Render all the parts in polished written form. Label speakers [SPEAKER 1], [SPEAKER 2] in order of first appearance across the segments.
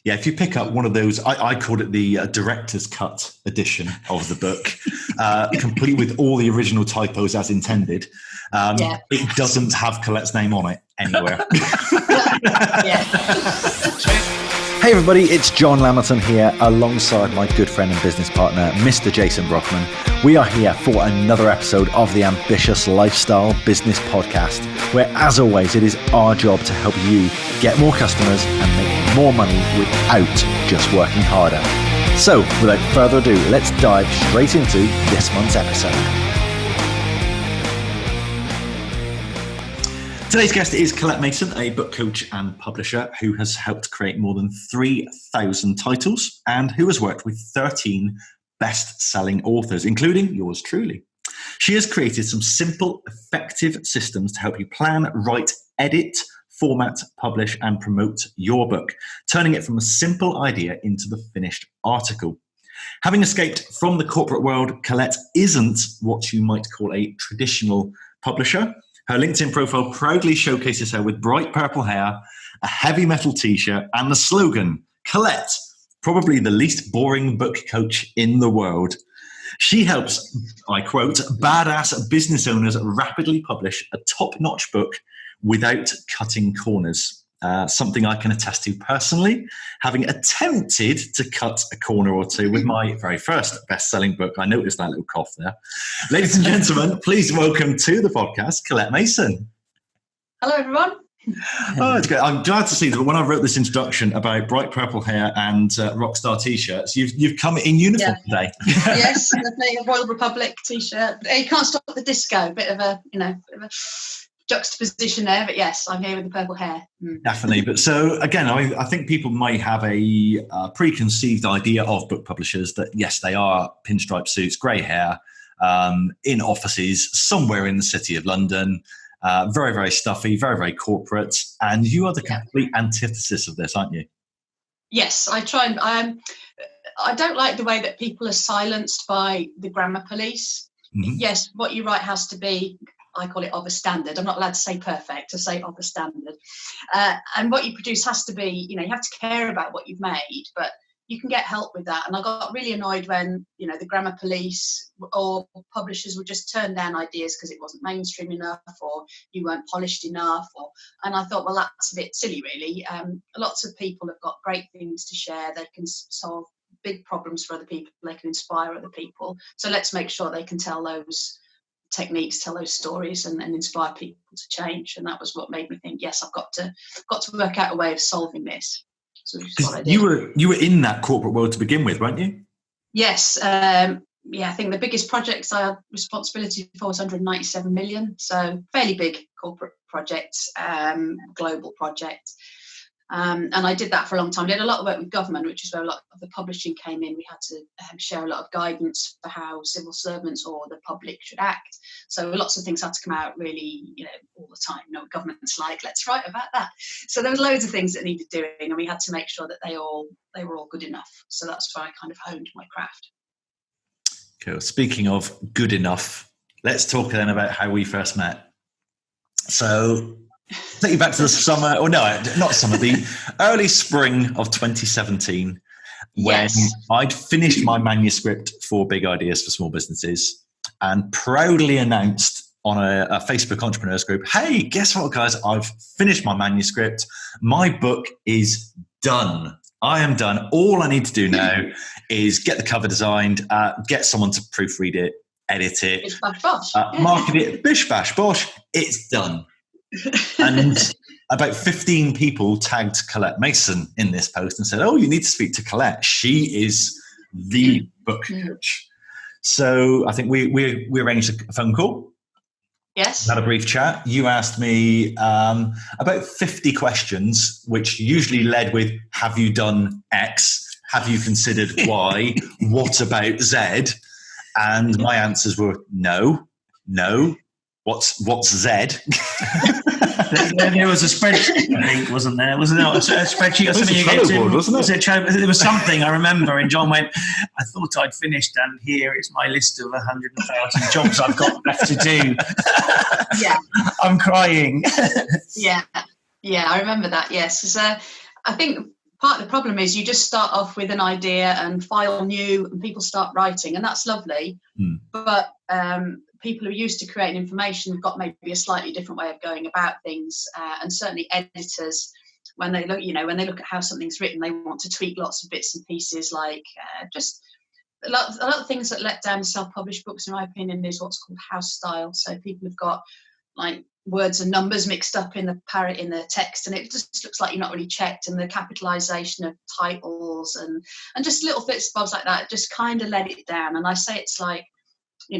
[SPEAKER 1] Yeah, if you pick up one of those, I called it the director's cut edition of the book, complete with all the original typos as intended. It doesn't have Colette's name on it anywhere.
[SPEAKER 2] Hey everybody, it's John Lamberton here alongside my good friend and business partner, Mr. Jason Brockman. We are here for another episode of the Ambitious Lifestyle Business Podcast, where as always, it is our job to help you get more customers and make more money without just working harder. So without further ado, let's dive straight into this month's episode.
[SPEAKER 1] Today's guest is Colette Mason, a book coach and publisher who has helped create more than 3,000 titles and who has worked with 13 best-selling authors, including yours truly. She has created some simple, effective systems to help you plan, write, edit, format, publish, and promote your book, turning it from a simple idea into the finished article. Having escaped from the corporate world, Colette isn't what you might call a traditional publisher. Her LinkedIn profile proudly showcases her with bright purple hair, a heavy metal t-shirt, and the slogan, Colette, probably the least boring book coach in the world. She helps, I quote, badass business owners rapidly publish a top-notch book without cutting corners. Something I can attest to personally, having attempted to cut a corner or two with my very first best-selling book. I noticed that little cough there. Ladies and gentlemen, please welcome to the podcast, Colette Mason.
[SPEAKER 3] Hello, everyone.
[SPEAKER 1] Oh, it's good. I'm glad to see that when I wrote this introduction about bright purple hair and rockstar t-shirts, you've come in uniform today.
[SPEAKER 3] Yes, a Royal Republic t-shirt. You can't stop the disco. Bit of a juxtaposition there, but yes, I'm here with the purple hair.
[SPEAKER 1] Definitely. But so again, I think people may have a preconceived idea of book publishers that yes, they are pinstripe suits, grey hair, in offices somewhere in the city of London, very, very stuffy, very, very corporate. And you are the complete antithesis of this, aren't you?
[SPEAKER 3] Yes, I try and I don't like the way that people are silenced by the grammar police. Mm-hmm. Yes, what you write has to be, I call it of a standard. I'm not allowed to say perfect, to say of a standard. And what you produce has to be, you have to care about what you've made, but you can get help with that. And I got really annoyed when, the grammar police or publishers would just turn down ideas because it wasn't mainstream enough or you weren't polished enough. And I thought, well, that's a bit silly, really. Lots of people have got great things to share. They can solve big problems for other people. They can inspire other people. So let's make sure they can tell those techniques, tell those stories and inspire people to change. And that was what made me think, yes, I've got to work out a way of solving this. So
[SPEAKER 1] you were in that corporate world to begin with, weren't you?
[SPEAKER 3] Yes. I think the biggest projects I had responsibility for was 197 million. So fairly big corporate project, global project. And I did that for a long time. I did a lot of work with government, which is where a lot of the publishing came in. We had to share a lot of guidance for how civil servants or the public should act. So lots of things had to come out really, all the time. Government's like, let's write about that. So there was loads of things that needed doing, and we had to make sure that they were all good enough. So that's where I kind of honed my craft.
[SPEAKER 1] Cool. Speaking of good enough, let's talk then about how we first met. So take you back to the summer, the early spring of 2017, when I'd finished my manuscript for Big Ideas for Small Businesses and proudly announced on a Facebook entrepreneurs group, hey, guess what, guys? I've finished my manuscript. My book is done. I am done. All I need to do now is get the cover designed, get someone to proofread it, edit it,
[SPEAKER 3] bish, bash, bosh.
[SPEAKER 1] Market it, bish, bash, bosh. It's done. And about 15 people tagged Colette Mason in this post and said, oh, you need to speak to Colette. She is the book coach. So I think we arranged a phone call.
[SPEAKER 3] Yes.
[SPEAKER 1] Had a brief chat. You asked me about 50 questions, which usually led with, have you done X? Have you considered Y? What about Z? And my answers were no. What's Z?
[SPEAKER 4] There was a spreadsheet, I think, wasn't there? Wasn't there a spreadsheet or something? There was something I remember, and John went, I thought I'd finished, and here is my list of 100,000 jobs I've got left to do.
[SPEAKER 3] Yeah.
[SPEAKER 4] I'm crying.
[SPEAKER 3] Yeah, I remember that, yes. Because I think part of the problem is you just start off with an idea and file new, and people start writing, and that's lovely. But people who are used to creating information have got maybe a slightly different way of going about things, and certainly editors, when they look, when they look at how something's written, they want to tweak lots of bits and pieces, like just a lot of things that let down self-published books, in my opinion, is what's called house style. So people have got like words and numbers mixed up in the text, and it just looks like you're not really checked, and the capitalization of titles and just little bits and bobs like that just kind of let it down. And I say it's like,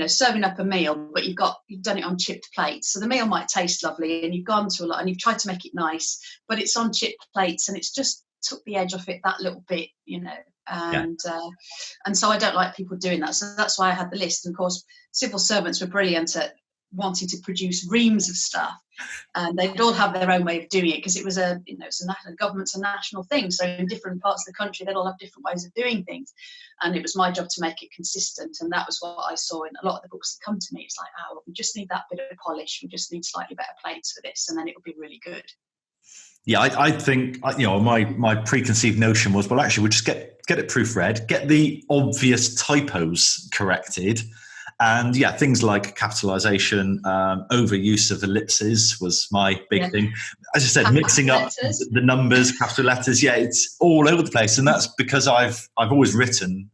[SPEAKER 3] serving up a meal, but you've done it on chipped plates. So the meal might taste lovely, and you've gone to a lot and you've tried to make it nice, but it's on chipped plates, and it's just took the edge off it that little bit, and so I don't like people doing that. So that's why I had the list. And of course, civil servants were brilliant at wanting to produce reams of stuff, and they'd all have their own way of doing it, because it was government's a national thing. So in different parts of the country, they'd all have different ways of doing things, and it was my job to make it consistent. And that was what I saw in a lot of the books that come to me. It's like, we just need that bit of polish, we just need slightly better plates for this, and then it'll be really good.
[SPEAKER 1] Yeah, I think, my preconceived notion was, well, actually, we'll just get it proofread, get the obvious typos corrected. And yeah, things like capitalization, overuse of ellipses was my big thing. As I said, mixing up the numbers, capital letters. Yeah, it's all over the place. And that's because I've always written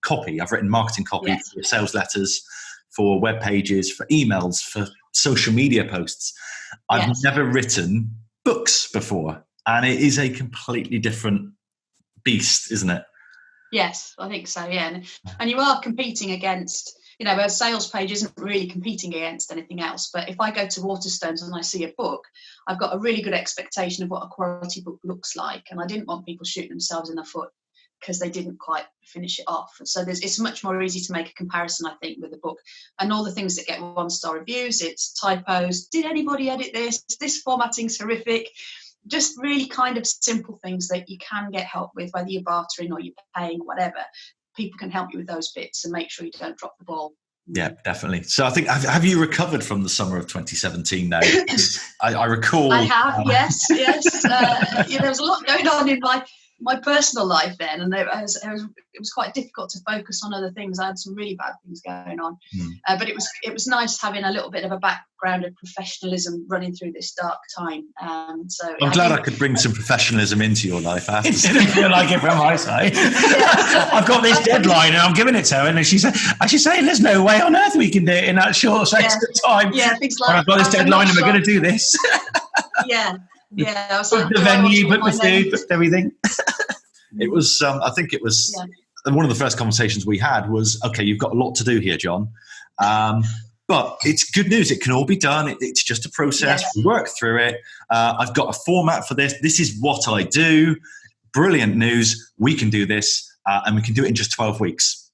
[SPEAKER 1] copy. I've written marketing copy for sales letters, for web pages, for emails, for social media posts. I've never written books before. And it is a completely different beast, isn't it?
[SPEAKER 3] Yes, I think so, yeah. And you are competing against, a sales page isn't really competing against anything else. But if I go to Waterstones and I see a book, I've got a really good expectation of what a quality book looks like. And I didn't want people shooting themselves in the foot because they didn't quite finish it off. So it's much more easy to make a comparison, I think, with a book. And all the things that get 1-star reviews, it's typos. Did anybody edit this? This formatting's horrific. Just really kind of simple things that you can get help with, whether you're bartering or you're paying, whatever. People can help you with those bits and make sure you don't drop the ball.
[SPEAKER 1] Yeah, definitely. So I think, have you recovered from the summer of 2017 now? I recall.
[SPEAKER 3] I have, yes. There was a lot going on in my personal life then, and it was quite difficult to focus on other things. I had some really bad things going on, but it was nice having a little bit of a background of professionalism running through this dark time. So
[SPEAKER 1] I'm glad I could bring some professionalism into your life. I
[SPEAKER 4] didn't feel like it from my side. I've got this deadline and I'm giving it to her, and she's saying there's no way on earth we can do it in that short space of time.
[SPEAKER 3] Yeah, things like,
[SPEAKER 4] I've got this deadline and we're going to do this.
[SPEAKER 3] Yeah, I was like,
[SPEAKER 4] the venue, book the food, book everything.
[SPEAKER 1] It was, I think it was, one of the first conversations we had was, okay, you've got a lot to do here, John. But it's good news. It can all be done. It's just a process. We work through it. I've got a format for this. This is what I do. Brilliant news. We can do this, and we can do it in just 12 weeks.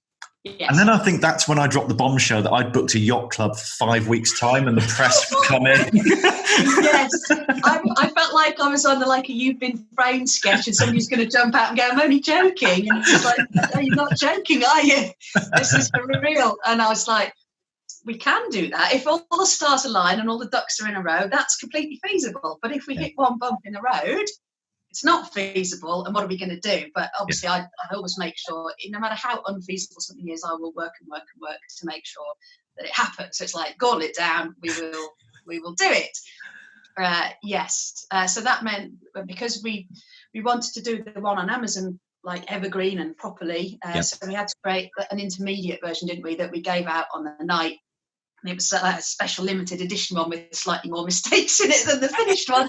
[SPEAKER 3] Yes.
[SPEAKER 1] And then I think that's when I dropped the bombshell that I'd booked a yacht club for 5 weeks' time, and the press would come in.
[SPEAKER 3] Yes, I felt like I was on a You've Been Framed sketch, and somebody's going to jump out and go, "I'm only joking," and it's like, "No, you're not joking, are you? This is for real." And I was like, "We can do that if all the stars align and all the ducks are in a row. That's completely feasible. But if we hit one bump in the road, it's not feasible, and what are we going to do?" But obviously, I always make sure, no matter how unfeasible something is, I will work to make sure that it happens. So it's like, gauntlet down, we will do it. Yes. So that meant, because we wanted to do the one on Amazon like evergreen and properly, so we had to create an intermediate version, didn't we, that we gave out on the night. And it was a special limited edition one with slightly more mistakes in it than the finished one.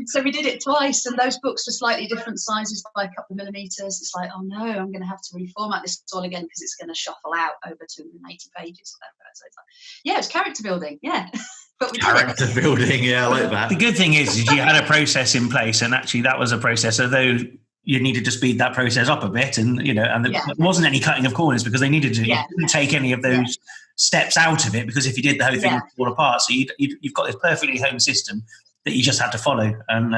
[SPEAKER 3] So we did it twice, and those books were slightly different sizes by a couple of millimeters. It's like, oh no, I'm going to have to reformat this all again because it's going to shuffle out over 280 pages. So it's like, it's character building, But we
[SPEAKER 1] character building, I like that.
[SPEAKER 4] The good thing is you had a process in place, and actually that was a process, although you needed to speed that process up a bit, and there wasn't any cutting of corners because they needed to. You didn't take any of those steps out of it, because if you did, the whole thing would fall apart. So you've got this perfectly honed system that you just had to follow, and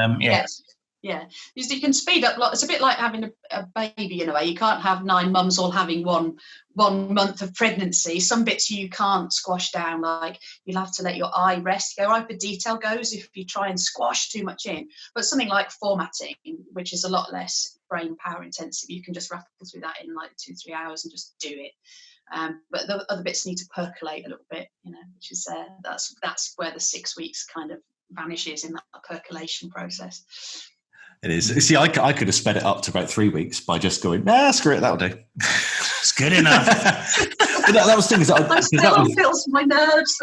[SPEAKER 3] Yeah, you can speed up. It's a bit like having a baby in a way. You can't have 9 mums all having one month of pregnancy. Some bits you can't squash down. Like you'll have to let your eye rest. Go right, the detail goes if you try and squash too much in. But something like formatting, which is a lot less brain power intensive, you can just rattle through that in like 2-3 hours and just do it. But the other bits need to percolate a little bit, which is that's where the 6 weeks kind of vanishes in that percolation process.
[SPEAKER 1] It is. See, I could have sped it up to about 3 weeks by just going, screw it, that'll do.
[SPEAKER 4] It's good enough.
[SPEAKER 1] But that was things that
[SPEAKER 3] feels my nerves.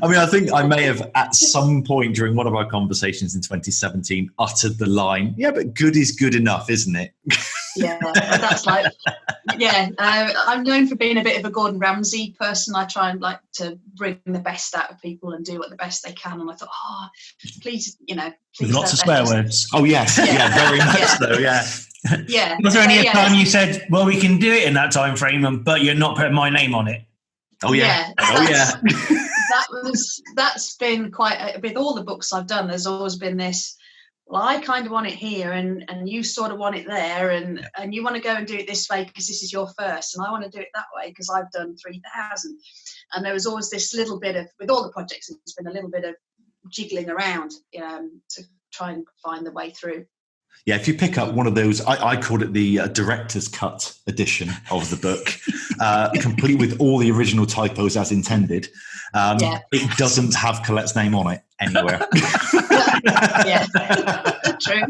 [SPEAKER 1] I mean, I think I may have at some point during one of our conversations in 2017 uttered the line, "Yeah, but good is good enough, isn't it?"
[SPEAKER 3] Yeah, that's like, I'm known for being a bit of a Gordon Ramsay person. I try and like to bring the best out of people and do what the best they can. And I thought, please,
[SPEAKER 4] with lots of swear words.
[SPEAKER 1] Oh yes, yeah, very much so. Yeah.
[SPEAKER 3] Yeah.
[SPEAKER 4] Was there any time you said, "Well, we can do it in that time frame, but you're not putting my name on it"?
[SPEAKER 1] Oh yeah.
[SPEAKER 3] That's been quite with all the books I've done. There's always been this. Well, I kind of want it here, and you sort of want it there, and you want to go and do it this way because this is your first, and I want to do it that way because I've done 3,000. And there was always this little bit of, with all the projects, it's been a little bit of jiggling around to try and find the way through.
[SPEAKER 1] Yeah, if you pick up one of those, I called it the director's cut edition of the book, complete with all the original typos as intended. It doesn't have Colette's name on it anywhere.
[SPEAKER 3] Yeah, true.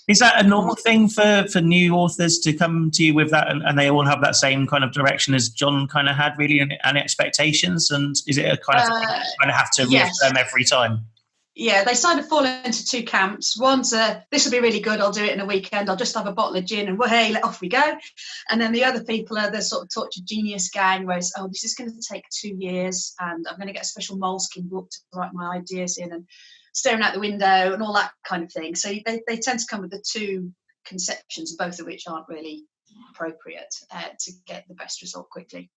[SPEAKER 4] Is that a normal thing for new authors to come to you with that, and they all have that same kind of direction as John kind of had, really, and expectations? And is it a kind of thing you kind of have to reaffirm every time?
[SPEAKER 3] Yeah, they sort of fall into 2 camps. One's this will be really good, I'll do it in a weekend, I'll just have a bottle of gin and hey, off we go. And then the other people are the sort of tortured genius gang where it's, this is going to take 2 years and I'm going to get a special moleskin book to write my ideas in and staring out the window and all that kind of thing. So they tend to come with the 2 conceptions, both of which aren't really appropriate to get the best result quickly.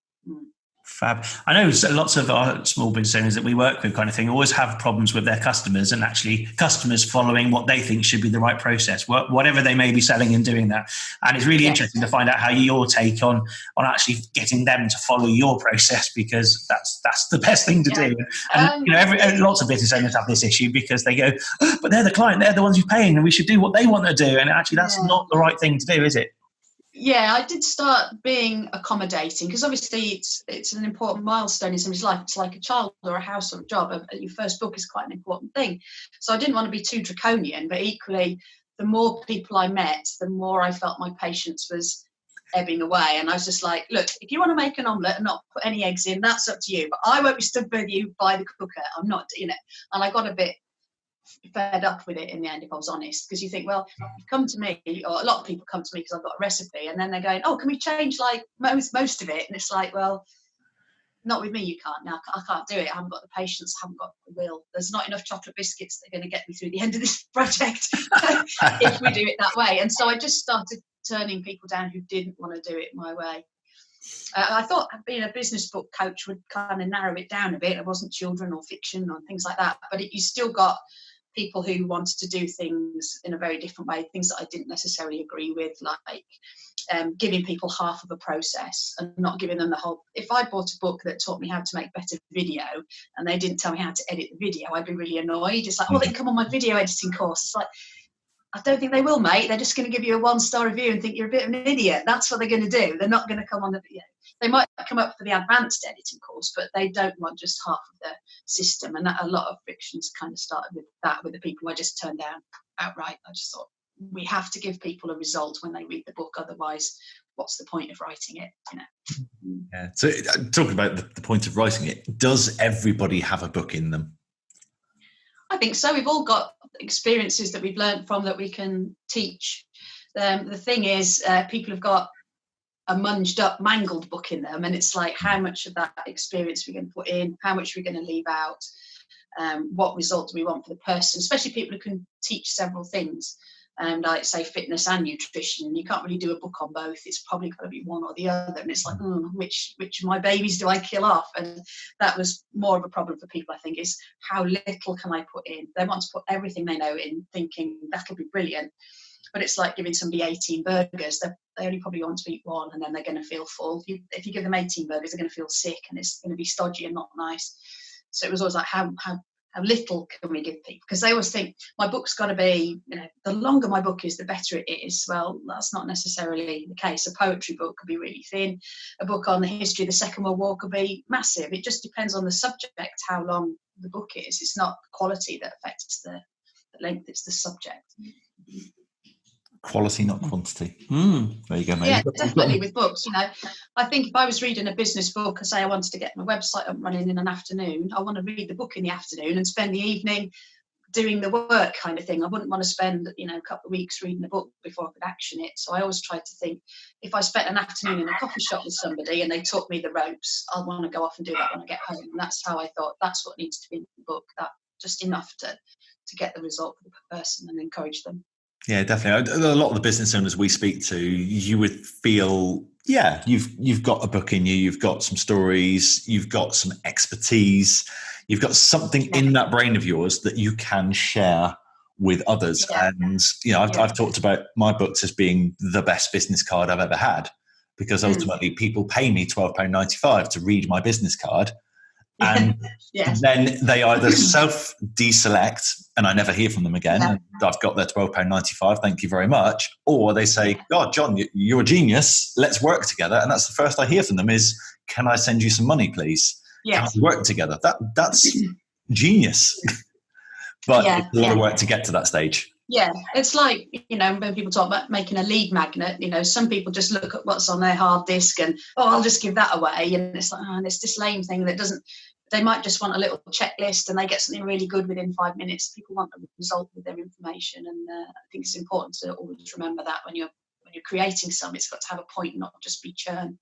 [SPEAKER 4] Fab. I know lots of our small business owners that we work with kind of thing always have problems with their customers, and actually customers following what they think should be the right process, whatever they may be selling and doing that. And it's really interesting to find out how your take on actually getting them to follow your process, because that's the best thing to do. And lots of business owners have this issue because they go, but they're the client, they're the ones who's paying, and we should do what they want to do. And actually that's not the right thing to do, is it?
[SPEAKER 3] Yeah, I did start being accommodating because obviously it's an important milestone in somebody's life. It's like a child or a house or a job. Your first book is quite an important thing. So I didn't want to be too draconian, but equally, the more people I met, the more I felt my patience was ebbing away. And I was just like, look, if you want to make an omelette and not put any eggs in, that's up to you. But I won't be stood with you by the cooker. I'm not doing it. And I got a bit fed up with it in the end, if I was honest, because you think, well, you come to me, or a lot of people come to me because I've got a recipe, and then they're going, can we change like most of it? And it's like, well, not with me, you can't. Now I can't do it. I haven't got the patience, I haven't got the will. There's not enough chocolate biscuits that are going to get me through the end of this project if we do it that way. And so I just started turning people down who didn't want to do it my way. I thought being a business book coach would kind of narrow it down a bit. It wasn't children or fiction or things like that, but you still got people who wanted to do things in a very different way, things that I didn't necessarily agree with, like giving people half of a process and not giving them the whole. If I bought a book that taught me how to make better video and they didn't tell me how to edit the video, I'd be really annoyed. It's like, they can come on my video editing course. It's like, I don't think they will, mate. They're just going to give you a 1-star review and think you're a bit of an idiot. That's what they're going to do. They're not going to come on the video. They might come up for the advanced editing course, but they don't want just half of the system. And a lot of frictions kind of started with that, with the people I just turned down outright. I just thought, we have to give people a result when they read the book. Otherwise, what's the point of writing it?
[SPEAKER 1] Yeah. So talking about the point of writing it, does everybody have a book in them?
[SPEAKER 3] I think so. We've all got experiences that we've learned from that we can teach. The thing is, people have got a munged up, mangled book in them, and it's like, how much of that experience we're going to put in, how much we're going to leave out, what result do we want for the person, especially people who can teach several things. like say fitness and nutrition. You can't really do a book on both. It's probably got to be one or the other. And it's like, which of my babies do I kill off? And that was more of a problem for people, I think, is how little can I put in? They want to put everything they know in, thinking that'll be brilliant. But it's like giving somebody 18 burgers. They only probably want to eat one, and then they're going to feel full. If you give them 18 burgers, they're going to feel sick, and it's going to be stodgy and not nice. So it was always like, how little can we give people? Because they always think my book's got to be, the longer my book is, the better it is. Well, that's not necessarily the case. A poetry book could be really thin. A book on the history of the Second World War could be massive. It just depends on the subject, how long the book is. It's not quality that affects the length, it's the subject.
[SPEAKER 1] Quality, not quantity. There you go, mate.
[SPEAKER 3] Yeah, definitely with books. I think if I was reading a business book and say I wanted to get my website up running in an afternoon, I want to read the book in the afternoon and spend the evening doing the work kind of thing. I wouldn't want to spend, a couple of weeks reading the book before I could action it. So I always tried to think, if I spent an afternoon in a coffee shop with somebody and they taught me the ropes, I'll want to go off and do that when I get home. And that's how I thought that's what needs to be in the book, that just enough to get the result for the person and encourage them.
[SPEAKER 1] Yeah, definitely. A lot of the business owners we speak to, you would feel, you've got a book in you, you've got some stories, you've got some expertise, you've got something in that brain of yours that you can share with others. Yeah. And, I've talked about my books as being the best business card I've ever had, because ultimately people pay me £12.95 to read my business card. And then they either self-deselect and I never hear from them again. And I've got their £12.95, thank you very much. Or they say, God, John, you're a genius. Let's work together. And that's the first I hear from them is, can I send you some money, please? Yes. Can we work together? That's genius. But it's a lot of work to get to that stage.
[SPEAKER 3] Yeah, it's like, when people talk about making a lead magnet, some people just look at what's on their hard disk and, I'll just give that away. And it's like, it's this lame thing that they might just want a little checklist and they get something really good within 5 minutes. People want a result with their information. And I think it's important to always remember that when you're creating something, it's got to have a point, not just be churn.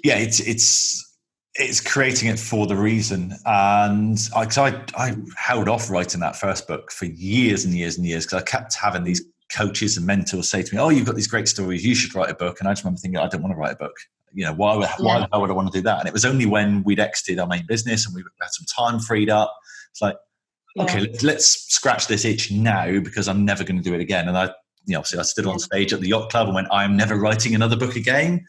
[SPEAKER 1] Yeah, it's creating it for the reason. And I held off writing that first book for years and years and years because I kept having these coaches and mentors say to me, you've got these great stories, you should write a book. And I just remember thinking, I don't want to write a book. Why the hell would I want to do that? And it was only when we'd exited our main business and we had some time freed up. It's like, okay, let's scratch this itch now because I'm never going to do it again. And I stood on stage at the yacht club and went, I am never writing another book again.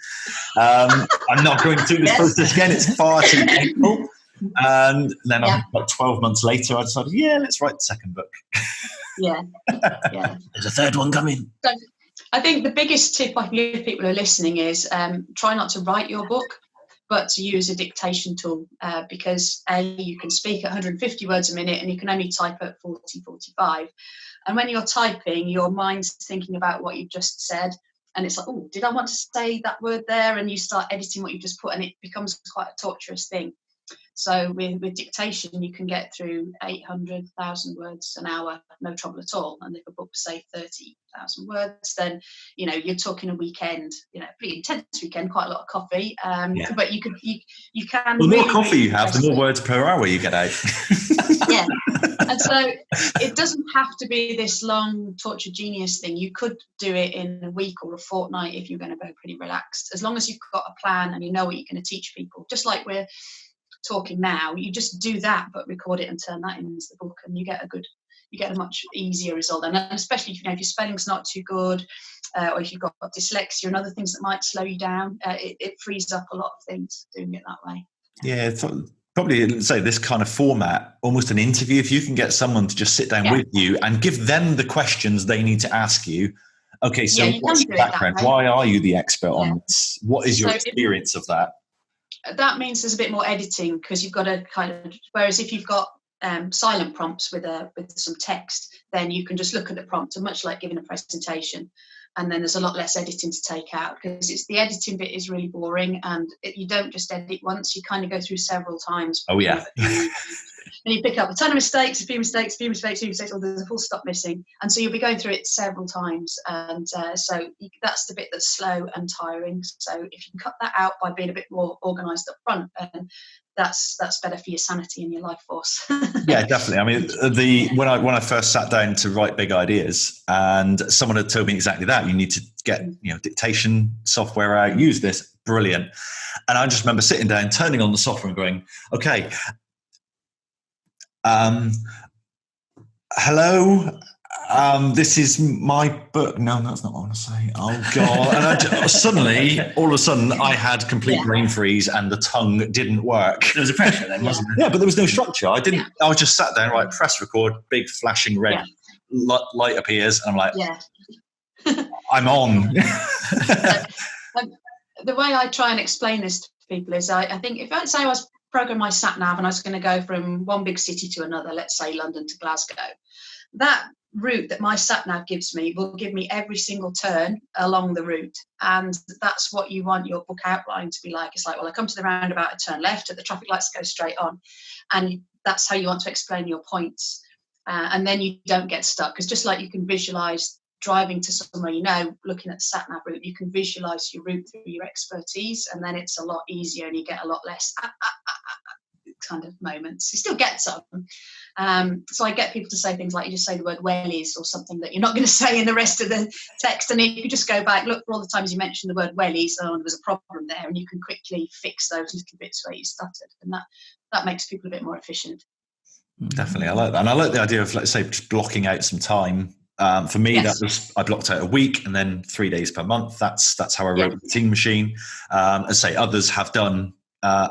[SPEAKER 1] I'm not going through this process again. It's far too painful. And then about 12 months later, I decided, let's write the second book.
[SPEAKER 3] Yeah.
[SPEAKER 1] There's a third one coming.
[SPEAKER 3] So, I think the biggest tip I can give people who are listening is try not to write your book, but to use a dictation tool because you can speak at 150 words a minute and you can only type at 40, 45. And when you're typing, your mind's thinking about what you've just said. And it's like, did I want to say that word there? And you start editing what you've just put and it becomes quite a torturous thing. So with dictation, you can get through 800,000 words an hour, no trouble at all. And if a book say 30,000 words, then, you're talking a weekend, pretty intense weekend, quite a lot of coffee. But you can.
[SPEAKER 1] The more coffee you have, the more words per hour you get out.
[SPEAKER 3] Yeah. And so it doesn't have to be this long torture genius thing. You could do it in a week or a fortnight if you're going to go pretty relaxed. As long as you've got a plan and you know what you're going to teach people. Just like we're talking now, you just do that but record it and turn that into the book and you get a much easier result. And especially if your spelling's not too good or if you've got dyslexia and other things that might slow you down, it frees up a lot of things doing it that way.
[SPEAKER 1] Probably say this kind of format, almost an interview. If you can get someone to just sit down with you and give them the questions they need to ask you. Okay, so what's your background? Why are you the expert on this? What is your experience of that?
[SPEAKER 3] That means there's a bit more editing because you've got to whereas if you've got silent prompts with some text, then you can just look at the prompt, and much like giving a presentation. And then there's a lot less editing to take out because the editing bit is really boring and you don't just edit once, you kind of go through several times.
[SPEAKER 1] Oh, yeah.
[SPEAKER 3] And you pick up a ton of mistakes, a few mistakes, or there's a full stop missing. And so you'll be going through it several times. And so that's the bit that's slow and tiring. So if you can cut that out by being a bit more organised up front, that's better for your sanity and your life force.
[SPEAKER 2] Yeah, definitely. I mean, when I first sat down to write big ideas, and someone had told me exactly that, you need to get dictation software out, use this, brilliant. And I just remember sitting down, turning on the software, and going, okay, hello. This is my book. No, that's not what I want to say. Oh God! And suddenly, all of a sudden, I had complete brain freeze, and the tongue didn't work.
[SPEAKER 4] There was a pressure then, wasn't there?
[SPEAKER 2] Yeah, but there was no structure. I didn't. I was just sat down, right, press record, big flashing red light appears, and I'm like, I'm on.
[SPEAKER 3] The way I try and explain this to people is, I think if I say I was programming my sat nav and I was going to go from one big city to another, let's say London to Glasgow, that route that my sat nav gives me will give me every single turn along the route, and that's what you want your book outline to be like. It's like, well, I come to the roundabout, I turn left, at the traffic lights go straight on, and that's how you want to explain your points, and then you don't get stuck. Because just like you can visualize driving to somewhere, looking at the sat nav route, you can visualize your route through your expertise, and then it's a lot easier and you get a lot less kind of moments. You still get some. So I get people to say things like, you just say the word wellies or something that you're not going to say in the rest of the text, and if you just go back, look for all the times you mentioned the word wellies, there was a problem there, and you can quickly fix those little bits where you stuttered, and that makes people a bit more efficient.
[SPEAKER 2] Definitely, I like that, and I like the idea of, let's say, just blocking out some time. For me, I blocked out a week and then 3 days per month. That's how I wrote Routine Machine. As I say, others have done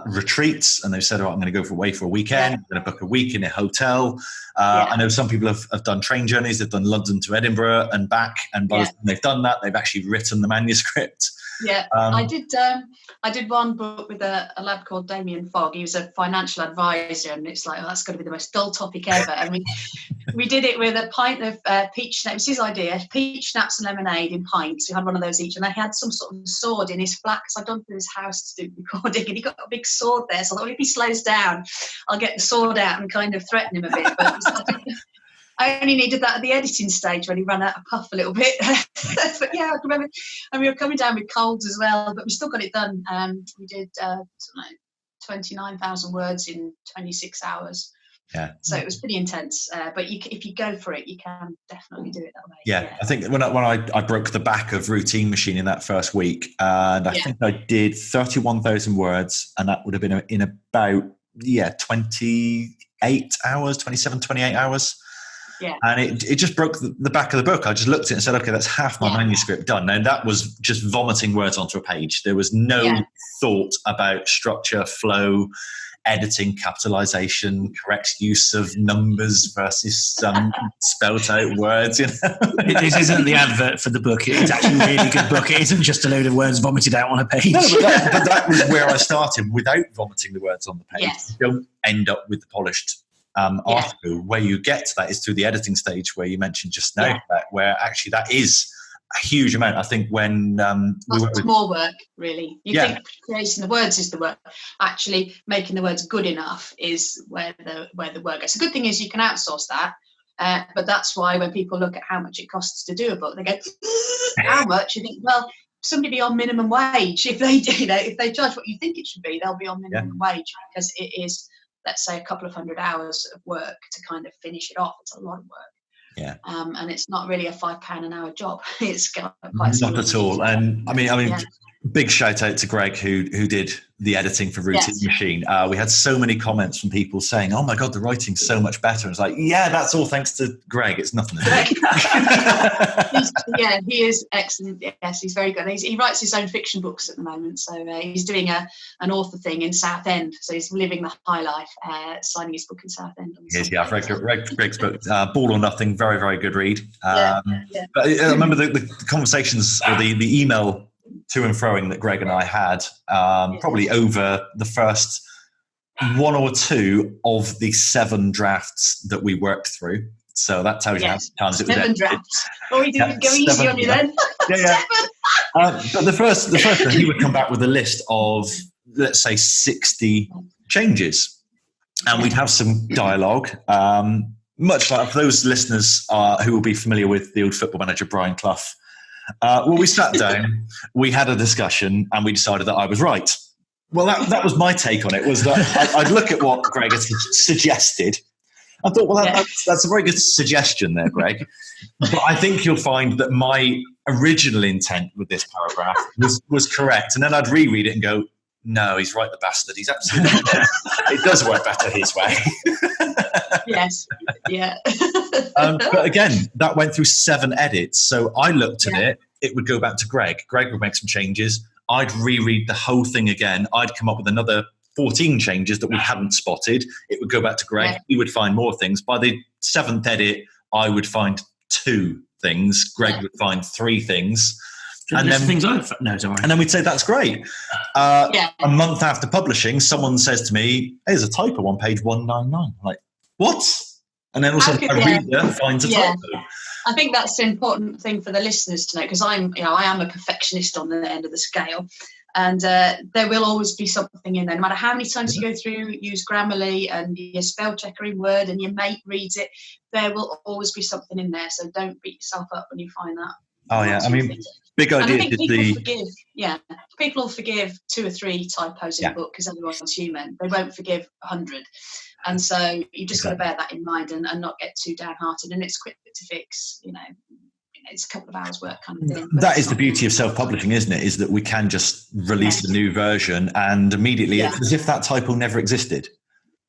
[SPEAKER 2] retreats, and they've said, I'm going to go away for a weekend. I'm going to book a week in a hotel. I know some people have done train journeys. They've done London to Edinburgh and back, and by the time they've done that, they've actually written the manuscript.
[SPEAKER 3] I did one book with a lad called Damien Fogg. He was a financial advisor, and it's like, that's going to be the most dull topic ever. And we did it with a pint of peach schnapps. It was his idea, peach schnapps and lemonade in pints. We had one of those each, and then he had some sort of sword in his flat, because I'd gone through his house to do recording, and he got a big sword there. So I thought, if he slows down, I'll get the sword out and kind of threaten him a bit. But I only needed that at the editing stage when he ran out of puff a little bit. But yeah, I remember, and we were coming down with colds as well, but we still got it done. We did 29,000 words in 26 hours.
[SPEAKER 2] Yeah.
[SPEAKER 3] So it was pretty intense. But if you go for it, you can definitely do it that way.
[SPEAKER 2] Yeah. I think when I broke the back of Routine Machine in that first week, and I think I did 31,000 words, and that would have been in about 28 hours, 27, 28 hours. Yeah. And it just broke the back of the book. I just looked at it and said, okay, that's half my manuscript done. And that was just vomiting words onto a page. There was no thought about structure, flow, editing, capitalization, correct use of numbers versus spelt out words.
[SPEAKER 4] This isn't the advert for the book. It's actually a really good book. It isn't just a load of words vomited out on a page.
[SPEAKER 2] No, but that was where I started. Without vomiting the words on the page, you don't end up with the polished article. Where you get to that is through the editing stage, where you mentioned just now, where actually that is a huge amount. I think when
[SPEAKER 3] it's more work, really. You think creating the words is the work. Actually, making the words good enough is where the work goes. The good thing is you can outsource that, but that's why when people look at how much it costs to do a book, they go, "How much?" You think, well, somebody be on minimum wage. If they if they charge what you think it should be, they'll be on minimum wage, because it is, let's say, a couple of 100 hours of work to kind of finish it off. It's a lot of work.
[SPEAKER 2] Yeah.
[SPEAKER 3] And it's not really a £5 an hour job. It's quite
[SPEAKER 2] not at all. And I mean, big shout out to Greg who did the editing for Routine Machine. We had so many comments from people saying, "Oh my God, the writing's so much better." And it's like, that's all thanks to Greg. It's nothing to do.
[SPEAKER 3] He is excellent. Yes, he's very good. He writes his own fiction books at the moment. So he's doing an author thing in Southend. So he's living the high life, signing his book in Southend.
[SPEAKER 2] I've read Greg's book, Ball or Nothing. Very, very good read. But I remember the conversations or the email to and froing that Greg and I had probably over the first one or two of the 7 drafts that we worked through. So that tells you how many times it was
[SPEAKER 3] 7 drafts. We didn't go easy on you then.
[SPEAKER 2] But the first thing, he would come back with a list of, let's say, 60 changes. And we'd have some dialogue. Much like, for those listeners who will be familiar with the old football manager, Brian Clough, we sat down, we had a discussion, and we decided that I was right.
[SPEAKER 1] Well, that was my take on it, was that I'd look at what Greg had suggested. I thought, well, that's a very good suggestion there, Greg. But I think you'll find that my original intent with this paragraph was correct. And then I'd reread it and go, no, he's right, the bastard. He's absolutely right. It does work better his way.
[SPEAKER 3] Yes, yeah.
[SPEAKER 1] But again, that went through 7 edits. So I looked at it. It would go back to Greg. Greg would make some changes. I'd reread the whole thing again. I'd come up with another 14 changes that we hadn't spotted. It would go back to Greg. He would find more things. By the 7th edit, I would find 2 things. Greg would find 3 things.
[SPEAKER 4] And then
[SPEAKER 1] we'd say, that's great. A month after publishing, someone says to me, there's a typo on page 199. I'm like, what? And then all of a sudden a reader finds a typo.
[SPEAKER 3] I think that's the important thing for the listeners to know, because I am a perfectionist on the end of the scale. And there will always be something in there. No matter how many times you go through, use Grammarly and your spell checker in Word and your mate reads it, there will always be something in there. So don't beat yourself up when you find that.
[SPEAKER 1] Oh, yeah. I mean, big idea.
[SPEAKER 3] People will forgive 2 or 3 typos in a book because everyone's human. They won't forgive 100. And so you just got to bear that in mind and not get too downhearted. And it's quick to fix, it's a couple of hours work kind of thing.
[SPEAKER 1] That is the beauty of self-publishing, isn't it? Is that we can just release a new version and immediately it's as if that typo never existed.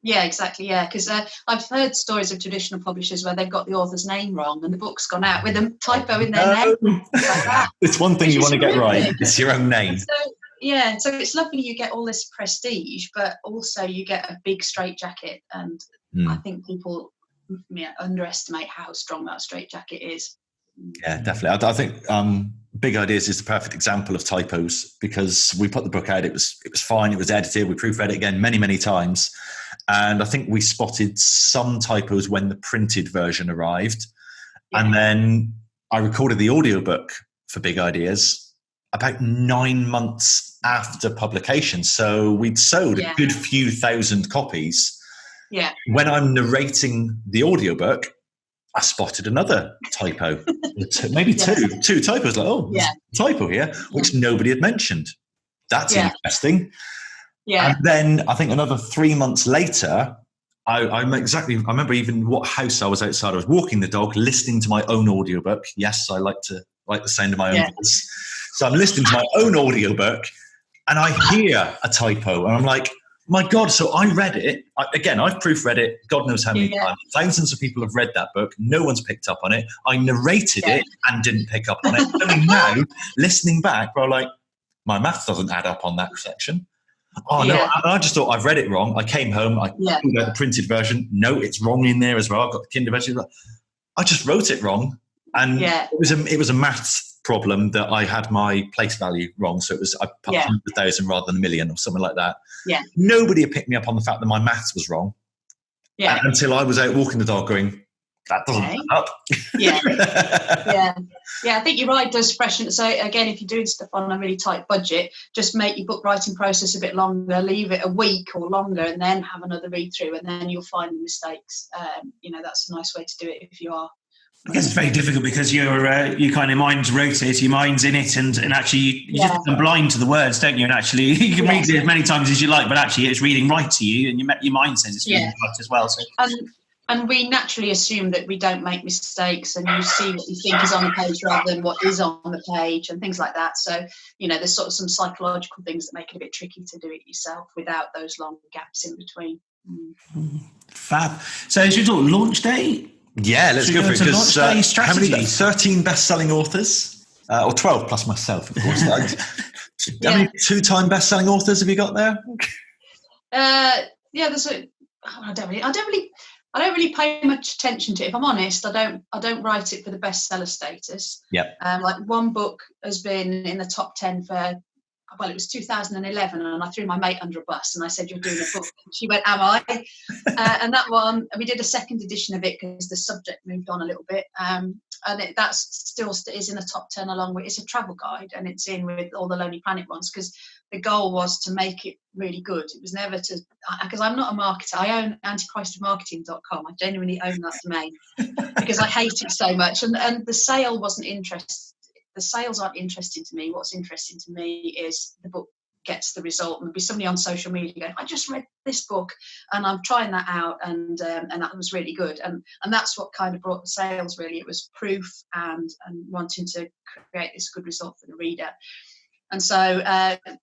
[SPEAKER 3] Yeah, exactly. Yeah, because I've heard stories of traditional publishers where they've got the author's name wrong and the book's gone out with a typo in their name. Like that.
[SPEAKER 1] It's one thing you want to get right. It's your own name.
[SPEAKER 3] So it's lovely you get all this prestige, but also you get a big straitjacket. And I think people underestimate how strong that straitjacket is.
[SPEAKER 1] Yeah, definitely. I think Big Ideas is the perfect example of typos, because we put the book out. It was fine. It was edited. We proofread it again many, many times. And I think we spotted some typos when the printed version arrived. Yeah. And then I recorded the audiobook for Big Ideas about 9 months after publication. So we'd sold a good few thousand copies.
[SPEAKER 3] Yeah.
[SPEAKER 1] When I'm narrating the audiobook, I spotted another typo, maybe two typos. Like, there's a typo here, which nobody had mentioned. That's interesting. Yeah. And then I think another 3 months later, I remember even what house I was outside. I was walking the dog, listening to my own audiobook. Yes, I like the sound of my own voice. So I'm listening to my own audiobook and I hear a typo and I'm like, my God, so I read it. I've proofread it. God knows how many times. Thousands of people have read that book. No one's picked up on it. I narrated it and didn't pick up on it. Only now, listening back, we're like, my maths doesn't add up on that section. Oh, no. I just thought I've read it wrong. I came home. I pulled out the printed version. No, it's wrong in there as well. I've got the Kindle version. I just wrote it wrong. And it was a maths problem that I had my place value wrong. So I put 100,000 rather than 1 million or something like that.
[SPEAKER 3] Yeah.
[SPEAKER 1] Nobody had picked me up on the fact that my maths was wrong. Yeah. Until I was out walking the dog going, that doesn't add up.
[SPEAKER 3] Yeah, I think your ride does freshen. So again, if you're doing stuff on a really tight budget, just make your book writing process a bit longer, leave it a week or longer, and then have another read through, and then you'll find the mistakes. That's a nice way to do it if you are.
[SPEAKER 4] I guess it's very difficult because your kind of mind's wrote it, your mind's in it, and actually you just become blind to the words, don't you? And actually you can read it as many times as you like, but actually it's reading right to you, and your mind says it's reading right as well. So.
[SPEAKER 3] And we naturally assume that we don't make mistakes, and you see what you think is on the page rather than what is on the page and things like that. So, there's sort of some psychological things that make it a bit tricky to do it yourself without those long gaps in between.
[SPEAKER 4] Fab. So should we talk launch day?
[SPEAKER 1] Yeah, let's go for it. Because how many? 13 best-selling authors, or 12 plus myself, of course. How many 2-time best-selling authors have you got there?
[SPEAKER 3] There's I don't really pay much attention to it. If I'm honest, I don't write it for the bestseller status.
[SPEAKER 1] Yep.
[SPEAKER 3] Like one book has been in the top 10 for. Well, it was 2011, and I threw my mate under a bus, and I said, "You're doing a book." She went, "Am I?" And that one, we did a second edition of it because the subject moved on a little bit, and that still is in the top 10 along with. It's a travel guide, and it's in with all the Lonely Planet ones because the goal was to make it really good. It was never to, because I'm not a marketer. I own antichristofmarketing.com. I genuinely own that domain because I hate it so much, and the sale wasn't interesting. The sales aren't interesting to me. What's interesting to me is the book gets the result. And there'll be somebody on social media going, I just read this book and I'm trying that out, and that was really good. And that's what kind of brought the sales, really. It was proof and wanting to create this good result for the reader. And so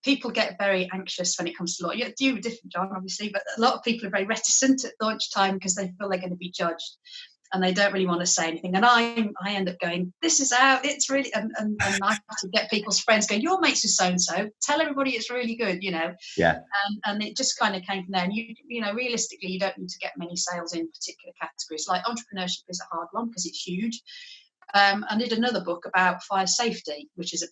[SPEAKER 3] people get very anxious when it comes to law. You were different, John, obviously, but a lot of people are very reticent at launch time because they feel they're going to be judged, and they don't really want to say anything. And I end up going, this is out, it's really, and I have to get people's friends going, your mates are so-and-so, tell everybody it's really good,
[SPEAKER 2] Yeah. And
[SPEAKER 3] it just kind of came from there. And realistically, you don't need to get many sales in particular categories. Like entrepreneurship is a hard one because it's huge. I did another book about fire safety, which is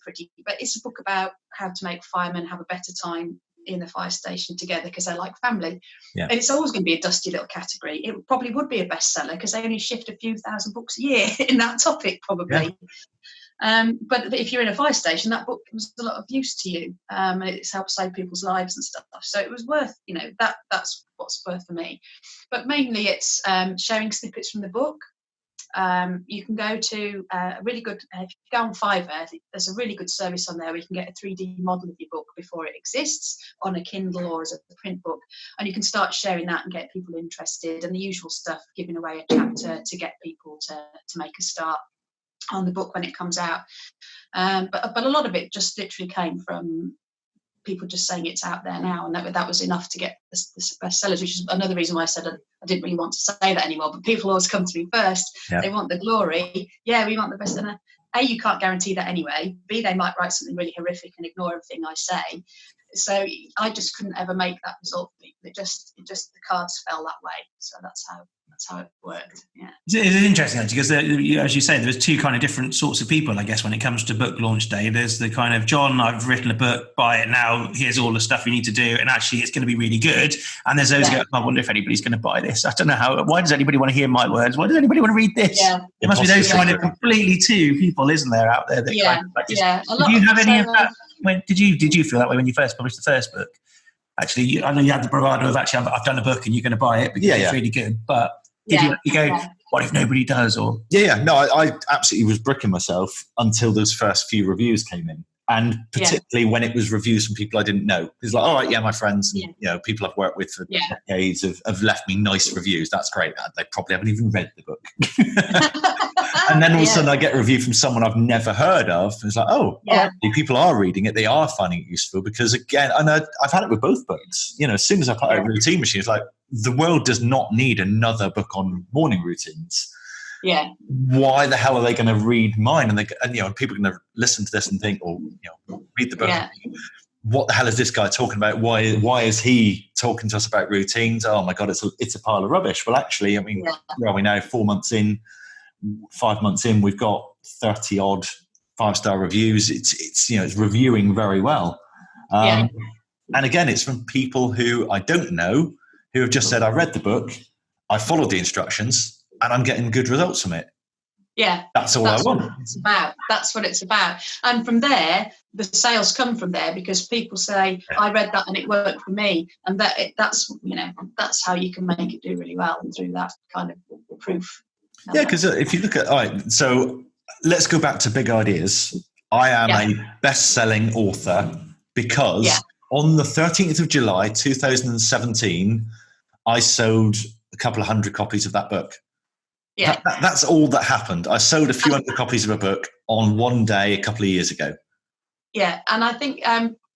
[SPEAKER 3] but it's a book about how to make firemen have a better time in the fire station together because they're like family.
[SPEAKER 2] Yeah.
[SPEAKER 3] And it's always going to be a dusty little category. It probably would be a bestseller because they only shift a few thousand books a year in that topic, probably. Yeah. But if you're in a fire station, that book was a lot of use to you. It's helped save people's lives and stuff. So it was worth, that's what's worth for me. But mainly it's sharing snippets from the book. You can go to a really good, if you go on Fiverr, there's a really good service on there where you can get a 3D model of your book before it exists on a Kindle or as a print book, and you can start sharing that and get people interested, and the usual stuff, giving away a chapter to get people to make a start on the book when it comes out. But a lot of it just literally came from people just saying it's out there now, and that was enough to get the bestsellers, which is another reason why I said I didn't really want to say that anymore. But people always come to me first. Yeah. They want the glory. Yeah, we want the best. And A, you can't guarantee that anyway. B, they might write something really horrific and ignore everything I say. So I just couldn't ever make that result. It just the cards fell that way. So that's how it worked. Yeah,
[SPEAKER 4] it's interesting actually because as you say, there's two kind of different sorts of people. I guess when it comes to book launch day, there's the kind of John, I've written a book, buy it now. Here's all the stuff you need to do, and actually it's going to be really good. And there's those who go, I wonder if anybody's going to buy this. I don't know how. Why does anybody want to hear my words? Why does anybody want to read this? Yeah. There must be those kind of completely two people, isn't there, out there? That kind of do you have any of that? Did you feel that way when you first published the first book? Actually, I know you had the bravado of actually, I've done a book and you're going to buy it because it's really good. But did you go, what if nobody does? Or
[SPEAKER 2] No, I absolutely was bricking myself until those first few reviews came in. And particularly when it was reviews from people I didn't know. It's like, all right, my friends, and, people I've worked with for decades have left me nice reviews. That's great. They probably haven't even read the book. And then all of a sudden I get a review from someone I've never heard of. It's like, people are reading it. They are finding it useful because, again, and I've had it with both books. As soon as I put out Routine Machine, it's like the world does not need another book on morning routines.
[SPEAKER 3] Yeah.
[SPEAKER 2] Why the hell are they going to read mine? And people are going to listen to this and think, read the book. Yeah. What the hell is this guy talking about? Why is he talking to us about routines? Oh my God, it's a pile of rubbish. Well, actually, where are we now? 4 months in, 5 months in, we've got 30 odd 5-star reviews. It's reviewing very well. And again, it's from people who I don't know, who have just said, I read the book, I followed the instructions, and I'm getting good results from it.
[SPEAKER 3] Yeah.
[SPEAKER 2] That's all I want.
[SPEAKER 3] That's what it's about. And from there, the sales come from there because people say, I read that and it worked for me. And that's how you can make it do really well, and through that kind of proof.
[SPEAKER 2] Yeah, because if you look at, all right, so let's go back to big ideas. I am a best-selling author because on the 13th of July, 2017, I sold a couple of hundred copies of that book. Yeah. That's all that happened. I sold a few hundred copies of a book on one day a couple of years ago.
[SPEAKER 3] Yeah, and I think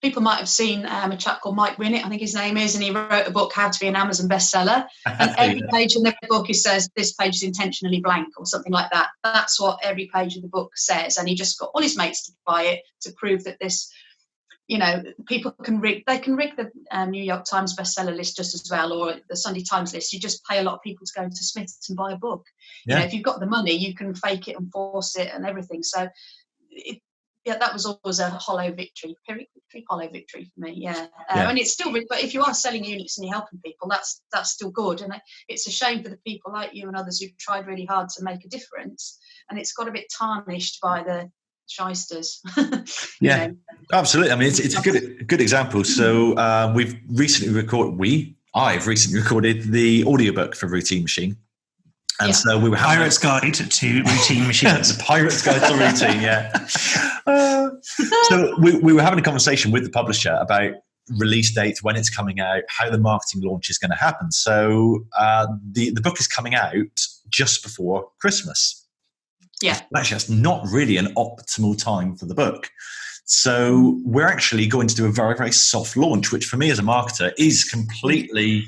[SPEAKER 3] people might have seen a chap called Mike Winnett, I think his name is, and he wrote a book, How to Be an Amazon Bestseller. And every page in the book, he says, this page is intentionally blank or something like that. That's what every page of the book says. And he just got all his mates to buy it to prove that this, people can rig the New York Times bestseller list just as well, or the Sunday Times list. You just pay a lot of people to go into Smith's and buy a book. If you've got the money, you can fake it and force it and everything. So that was always a hollow victory for me. And it's still, but if you are selling units and you're helping people, that's still good. And it's a shame for the people like you and others who've tried really hard to make a difference, and it's got a bit tarnished by the shysters.
[SPEAKER 2] Absolutely. I mean, it's a good example. So I've recently recorded the audiobook for Routine Machine. And so we were having
[SPEAKER 4] Pirate's Guide to Routine Machine.
[SPEAKER 2] It's a Pirate's Guide to Routine, So we were having a conversation with the publisher about
[SPEAKER 1] release dates, when it's coming out, how the marketing launch is going to happen. So the book is coming out just before Christmas.
[SPEAKER 3] Yeah.
[SPEAKER 1] Actually, that's not really an optimal time for the book. So we're actually going to do a very, very soft launch, which for me as a marketer is completely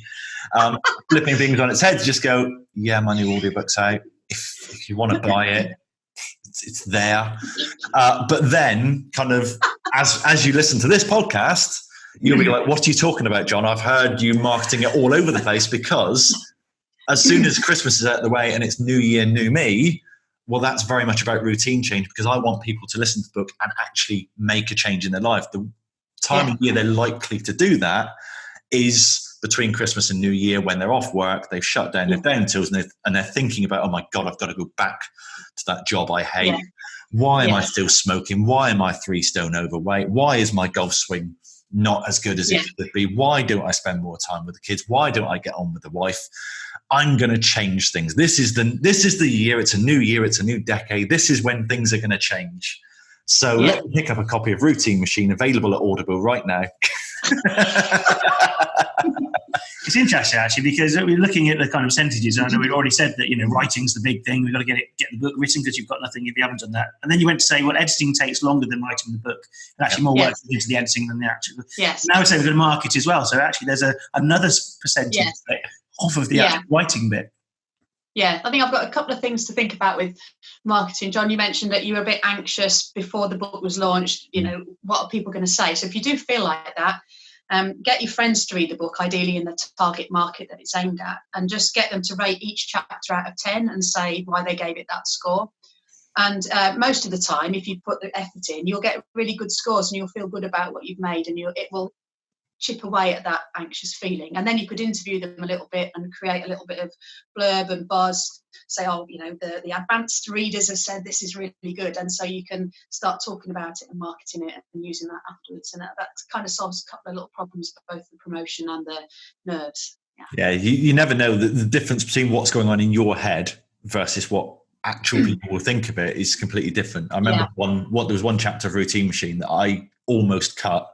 [SPEAKER 1] flipping things on its head to just go, yeah, my new audiobook's out. If you want to buy it, it's there. But then kind of as you listen to this podcast, you'll be like, what are you talking about, John? I've heard you marketing it all over the place, because as soon as Christmas is out of the way and it's New Year, New Me, well, that's very much about routine change, because I want people to listen to the book and actually make a change in their life. The time of year they're likely to do that is between Christmas and New Year, when they're off work, they've shut down their down tools, and they're thinking about, oh my God, I've got to go back to that job I hate. Yeah. Why am I still smoking? Why am I 3 stone overweight? Why is my golf swing not as good as it should be? Why don't I spend more time with the kids? Why don't I get on with the wife? I'm going to change things. This is the year. It's a new year. It's a new decade. This is when things are going to change. So let me pick up a copy of Routine Machine, available at Audible right now.
[SPEAKER 4] It's interesting, actually, because we're looking at the kind of percentages. I know we've already said that, writing's the big thing. We've got to get the book written, because you've got nothing if you haven't done that. And then you went to say, well, editing takes longer than writing the book. And actually more work into the editing than the actual.
[SPEAKER 3] Yes.
[SPEAKER 4] Now we're saying we're going to market as well. So actually there's another percentage off of the actual writing bit.
[SPEAKER 3] Yeah, I think I've got a couple of things to think about with marketing. John, you mentioned that you were a bit anxious before the book was launched. What are people going to say? So if you do feel like that, get your friends to read the book, ideally in the target market that it's aimed at, and just get them to rate each chapter out of 10 and say why they gave it that score. And most of the time, if you put the effort in, you'll get really good scores, and you'll feel good about what you've made, and it will chip away at that anxious feeling. And then you could interview them a little bit and create a little bit of blurb and buzz, say, the advanced readers have said this is really good, and so you can start talking about it and marketing it and using that afterwards. And that kind of solves a couple of little problems for both the promotion and the nerves.
[SPEAKER 1] You never know. The difference between what's going on in your head versus what actual people will think of it is completely different. I remember there was one chapter of Routine Machine that I almost cut.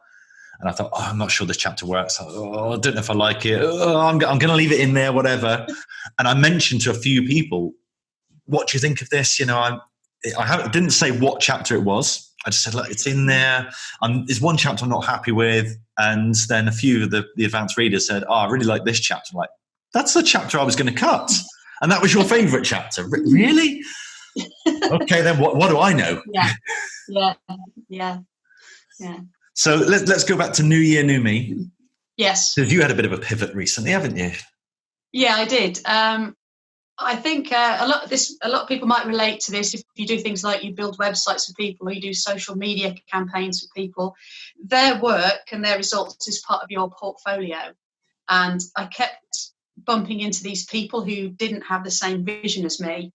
[SPEAKER 1] And I thought, I'm not sure this chapter works. I don't know if I like it. I'm going to leave it in there, whatever. And I mentioned to a few people, what do you think of this? I didn't say what chapter it was. I just said, look, it's in there. There's one chapter I'm not happy with. And then a few of the advanced readers said, I really like this chapter. I'm like, that's the chapter I was going to cut. And that was your favorite chapter. Really? Okay, then what do I know?
[SPEAKER 3] Yeah.
[SPEAKER 1] So let's go back to New Year, New Me.
[SPEAKER 3] Yes.
[SPEAKER 1] Because you had a bit of a pivot recently, haven't you?
[SPEAKER 3] Yeah, I did. I think a lot of people might relate to this. If you do things like you build websites for people, or you do social media campaigns for people, their work and their results is part of your portfolio. And I kept bumping into these people who didn't have the same vision as me.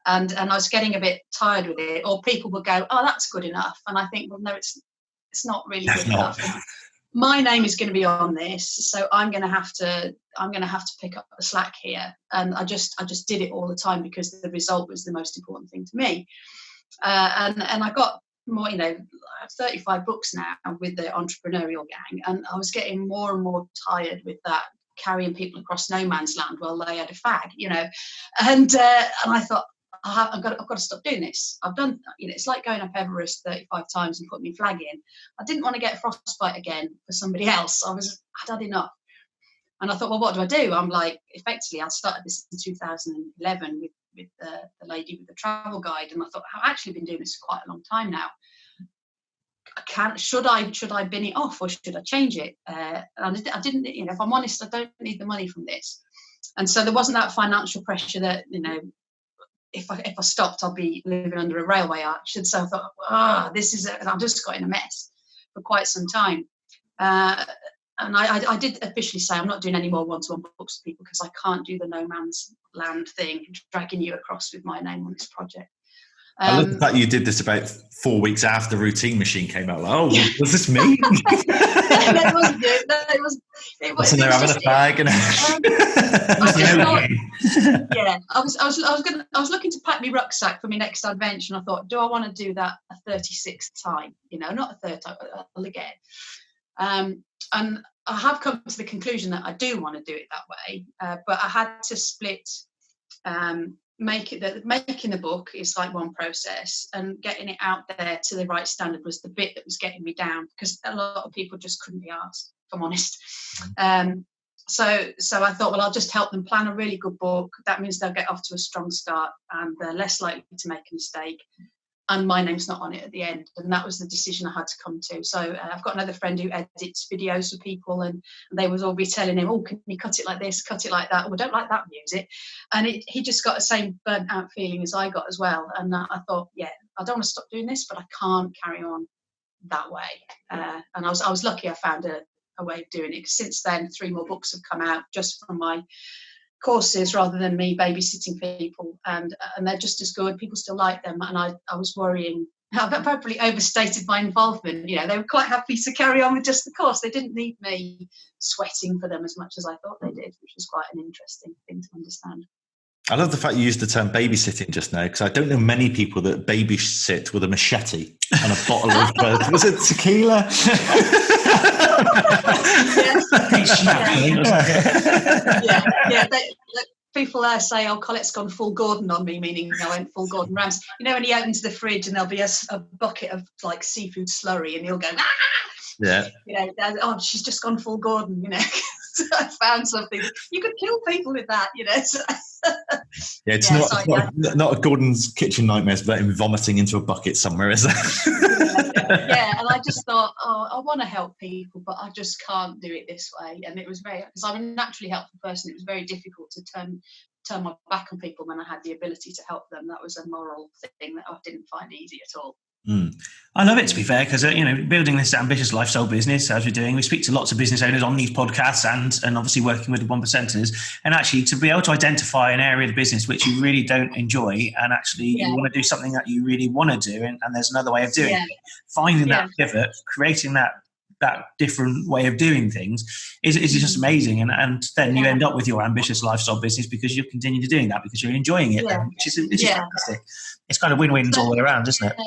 [SPEAKER 3] And I was getting a bit tired with it. Or people would go, oh, that's good enough. And I think, well, no, it's not really good enough. My name is going to be on this, so I'm going to have to pick up the slack here. And I just did it all the time, because the result was the most important thing to me. And I got more, I have 35 books now with the entrepreneurial gang, and I was getting more and more tired with that, carrying people across no man's land while they had a fag, and I thought, I've got to stop doing this. I've done, it's like going up Everest 35 times and putting my flag in. I didn't want to get frostbite again for somebody else. I'd had enough. And I thought, well, what do I do? I'm like, effectively, I started this in 2011 with the lady with the travel guide. And I thought, I've actually been doing this for quite a long time now. Should I bin it off, or should I change it? And I didn't, if I'm honest, I don't need the money from this. And so there wasn't that financial pressure that, if I stopped, I'll be living under a railway arch. And so I thought, I just got in a mess for quite some time. And I did officially say I'm not doing any more one-to-one books for people, because I can't do the no man's land thing, dragging you across with my name on this project.
[SPEAKER 1] I love the fact you did this about 4 weeks after Routine Machine came out. Like, was this me?
[SPEAKER 3] That wasn't it. No, it was
[SPEAKER 1] there having a bag and
[SPEAKER 3] I was looking to pack my rucksack for my next adventure, and I thought, do I want to do that a 36th time? Not a third time, again. And I have come to the conclusion that I do want to do it that way, but I had to split. Making the book is like one process, and getting it out there to the right standard was the bit that was getting me down, because a lot of people just couldn't be asked, if I'm honest. So I thought, well, I'll just help them plan a really good book. That means they'll get off to a strong start and they're less likely to make a mistake, and my name's not on it at the end. And that was the decision I had to come to. So I've got another friend who edits videos for people, and they would all be telling him, oh, can you cut it like this, cut it like that? Oh, I don't like that music. And he just got the same burnt out feeling as I got as well. And I thought, yeah, I don't want to stop doing this, but I can't carry on that way. And I was lucky I found a way of doing it. Since then, 3 more books have come out just from my courses rather than me babysitting people, and they're just as good. People still like them, and I was worrying. I've probably overstated my involvement. You know, they were quite happy to carry on with just the course. They didn't need me sweating for them as much as I thought they did, which was quite an interesting thing to understand.
[SPEAKER 2] I love the fact you used the term babysitting just now, because I don't know many people that babysit with a machete and a bottle of was it tequila?
[SPEAKER 3] People say, oh, Colette's gone full Gordon on me, meaning I went full Gordon Ramsay. You know, when he opens the fridge and there'll be a bucket of like seafood slurry and he'll go, ah!
[SPEAKER 2] Yeah.
[SPEAKER 3] You know, oh, she's just gone full Gordon, you know. So I found something. You could kill people with that, you know. So,
[SPEAKER 2] yeah, it's not a Gordon's kitchen nightmares, but him vomiting into a bucket somewhere, is it?
[SPEAKER 3] Yeah, and I just thought, oh, I want to help people, but I just can't do it this way. And it was because I'm a naturally helpful person. It was very difficult to turn my back on people when I had the ability to help them. That was a moral thing that I didn't find easy at all.
[SPEAKER 4] I love it, to be fair, because building this ambitious lifestyle business as we're doing, we speak to lots of business owners on these podcasts and obviously working with the 1%ers, and actually to be able to identify an area of the business which you really don't enjoy, and actually you want to do something that you really want to do, and there's another way of doing it. Finding that pivot, creating that different way of doing things is just amazing, and then you end up with your ambitious lifestyle business because you continue to doing that because you're enjoying it, which is fantastic. It's kind of win-wins all the way around, isn't it?